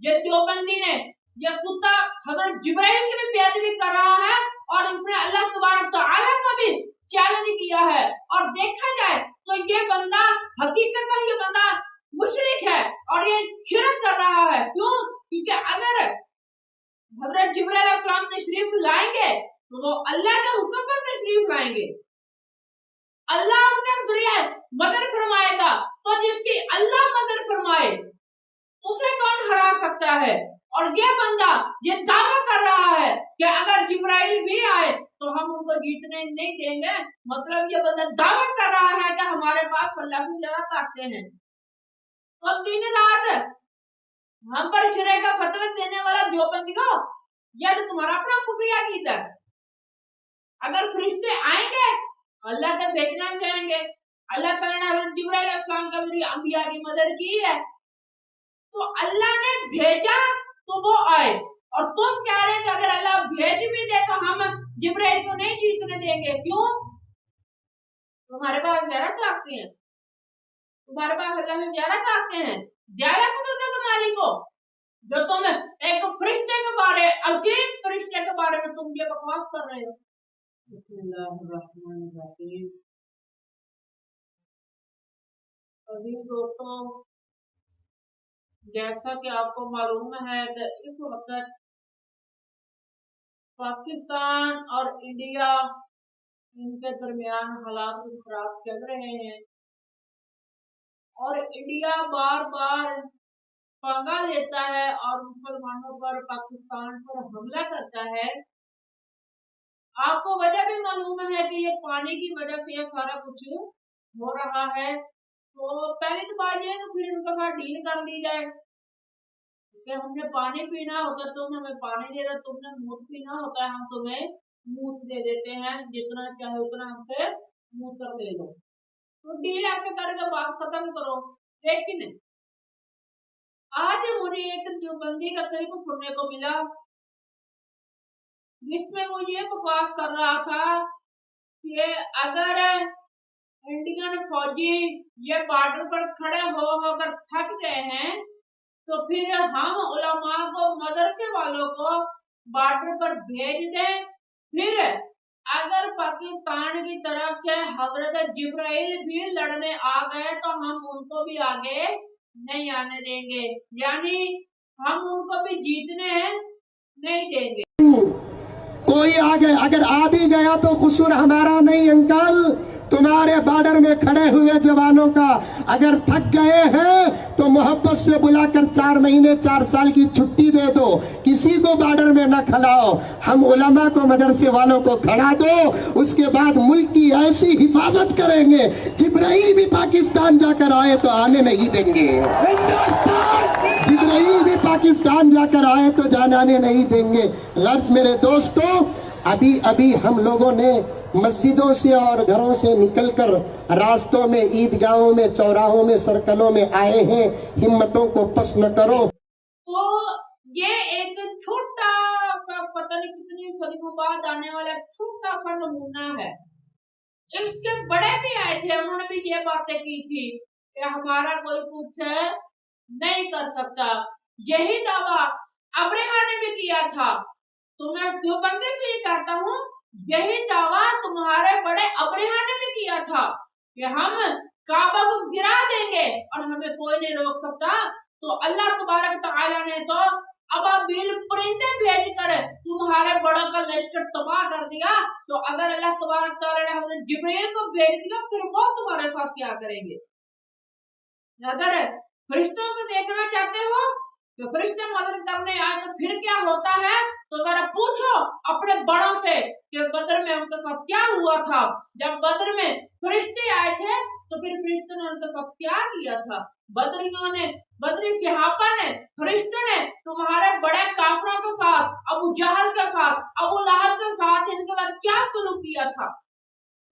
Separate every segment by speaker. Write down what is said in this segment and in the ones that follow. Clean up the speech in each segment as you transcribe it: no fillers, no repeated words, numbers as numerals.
Speaker 1: یہ دیوبندی نے یہ کتا حضرت جبرائیل کی بھی بیعدبی کر رہا ہے اور اس نے اللہ تبارک تعالیٰ کا بھی چیلنج کیا ہے. اور دیکھا جائے تو یہ بندہ حقیقت میں یہ بندہ مشرک ہے اور یہ شرک کر رہا ہے. کیوں؟ کیونکہ اگر حضرت جبرائیل علیہ السلام تشریف لائیں گے تو وہ اللہ کے حکم پر تشریف لائیں گے, اللہ ان کے ذریعے مدد فرمائے گا. تو جس کی اللہ مدد فرمائے اسے کون ہرا سکتا ہے؟ اور یہ بندہ یہ دعویٰ کر رہا ہے کہ اگر جبرائیل بھی آئے تو ہم ان کو جیتنے نہیں دیں گے. مطلب یہ بندہ دعویٰ کر رہا ہے کہ ہمارے پاس اللہ سے زیادہ طاقتیں ہیں. تو دن رات ہم پر شرع کا فتوی دینے والا دیوبندیوں, یہ تو تمہارا اپنا کفری عقیدہ ہے. اگر فرشتے آئیں گے اللہ کے بھیجنا سے آئیں گے. اللہ تعالیٰ نے حضرت جبرائیل علیہ السلام کے ذریعے انبیاء کی مدد کی ہے, تو اللہ نے بھیجا تو وہ آئے. اور تم کہہ رہے کہ اگر اللہ بھیج بھی دے تو ہم جبرائیل کو نہیں جیتنے دیں گے. کیوں؟ تمہارے پاس زیادہ طاقتیں ہیں, تمہارے پاس اللہ میں زیادہ طاقتیں ہیں, زیادہ قدرت کے مالک ہو. جو تم ایک فرشتے کے بارے, عظیم فرشتے کے بارے میں تم یہ بکواس کر رہے ہو. بسم اللہ الرحمن الرحیم. عزیز دوستوں, جیسا کہ آپ کو معلوم ہے کہ اس وقت پاکستان اور انڈیا ان کے درمیان حالات خراب چل رہے ہیں اور انڈیا بار بار پنگا لیتا ہے اور مسلمانوں پر, پاکستان پر حملہ کرتا ہے. آپ کو وجہ بھی معلوم ہے کہ یہ پانی کی وجہ سے یہ سارا کچھ ہو رہا ہے. تو پہلی تو بات یہ ہے کہ پھر ان کا ساتھ ڈیل کر لی جائے کہ ہم نے پانی پینا ہوتا ہے تم ہمیں پانی دے رہے, تم نے موت پینا ہوتا ہے ہم تمہیں موت دے دیتے ہیں, جتنا چاہے اتنا ہم سے موت کر دے دو. تو ڈیل ایسے کر کے بات ختم کرو. لیکن آج مجھے ایک دیوبندی کا کلپ سننے کو ملا جس میں وہ یہ بکواس کر رہا تھا کہ اگر انڈین فوجی یہ بارڈر پر کھڑے ہو کر تھک گئے ہیں تو پھر ہم علماء کو, مدرسے والوں کو بارڈر پر بھیج دیں. پھر اگر پاکستان کی طرف سے حضرت جبرائیل بھی لڑنے آ گئے تو ہم ان کو بھی آگے نہیں آنے دیں گے, یعنی ہم ان کو بھی جیتنے نہیں دیں گے.
Speaker 2: کوئی آگے اگر آ بھی گیا تو قصور ہمارا نہیں انکل, تمہارے بارڈر میں کھڑے ہوئے جوانوں کا. اگر تھک گئے ہیں تو محبت سے بلا کر 4 مہینے 4 سال کی چھٹی دے دو, کسی کو بارڈر میں نہ کھلاؤ. ہم علماء کو, مدرسے والوں کو کھڑا دو, اس کے بعد ملک کی ایسی حفاظت کریں گے. جبرائیل بھی پاکستان جا کر آئے تو آنے نہیں دیں گے. جبرائیل بھی پاکستان جا کر آئے تو جانے نہیں دیں گے. غرض میرے دوستوں, ابھی ہم لوگوں نے مسجدوں سے اور گھروں سے نکل کر راستوں میں, عیدگاہوں میں, چوراہوں میں, سرکلوں میں آئے ہیں. ہمتوں کو پس نہ کرو.
Speaker 1: تو یہ ایک چھوٹا سا, پتہ نہیں کتنی صدیوں بعد آنے والا چھوٹا سا نمونہ ہے. اس کے بڑے بھی آئے تھے, انہوں نے بھی یہ باتیں کی تھی کہ ہمارا کوئی کچھ نہیں کر سکتا. یہی دعویٰ ابرہہ نے بھی کیا تھا. تو میں اس دیوبندی سے یہ کہتا ہوں, یہی دعویٰ تمہارے بڑے ابرہہ نے بھی کیا تھا کہ ہم کعبہ کو گرا دیں گے اور ہمیں کوئی نہیں روک سکتا. تو اللہ تبارک تعالیٰ نے تو ابابیل پرندے بھیج کر تمہارے بڑوں کا لشکر تباہ کر دیا. تو اگر اللہ تبارک تعالیٰ نے حضرت جبرائیل کو بھیج دیا پھر وہ تمہارے ساتھ کیا کریں گے؟ اگر فرشتوں کو دیکھنا چاہتے ہو کہ فرشتے مدد کرنے آئے تو پھر کیا ہوتا ہے, تو ذرا پوچھو اپنے بڑوں سے کہ بدر میں ان کے ساتھ کیا ہوا تھا. جب بدر میں فرشتے آئے تھے تو پھر فرشتوں نے ان کے ساتھ کیا کیا تھا. بدریوں نے, بدری صحابہ نے, فرشتوں نے تمہارے بڑے کافروں کے ساتھ, ابو جہل کے ساتھ, ابو لہب کے ساتھ ان کے بعد کیا سلوک کیا تھا.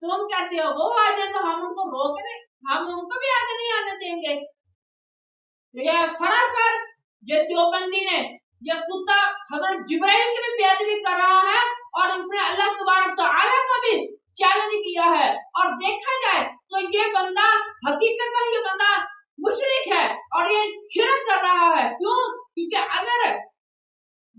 Speaker 1: تم کہتے ہو وہ آ جائے تو ہم ان کو روک نہیں, ہم ان کو بھی آگے نہیں آنے دیں گے. یہ سراسر یہ دیوبندی نے یہ کتا حضرت جبرائیل کی بھی بیعدبی کر رہا ہے اور اس نے اللہ تبارک تعالیٰ کا بھی چیلنج کیا ہے. اور دیکھا جائے تو یہ بندہ حقیقت میں یہ بندہ مشرک ہے اور یہ شرک کر رہا ہے. کیوں؟ کیونکہ اگر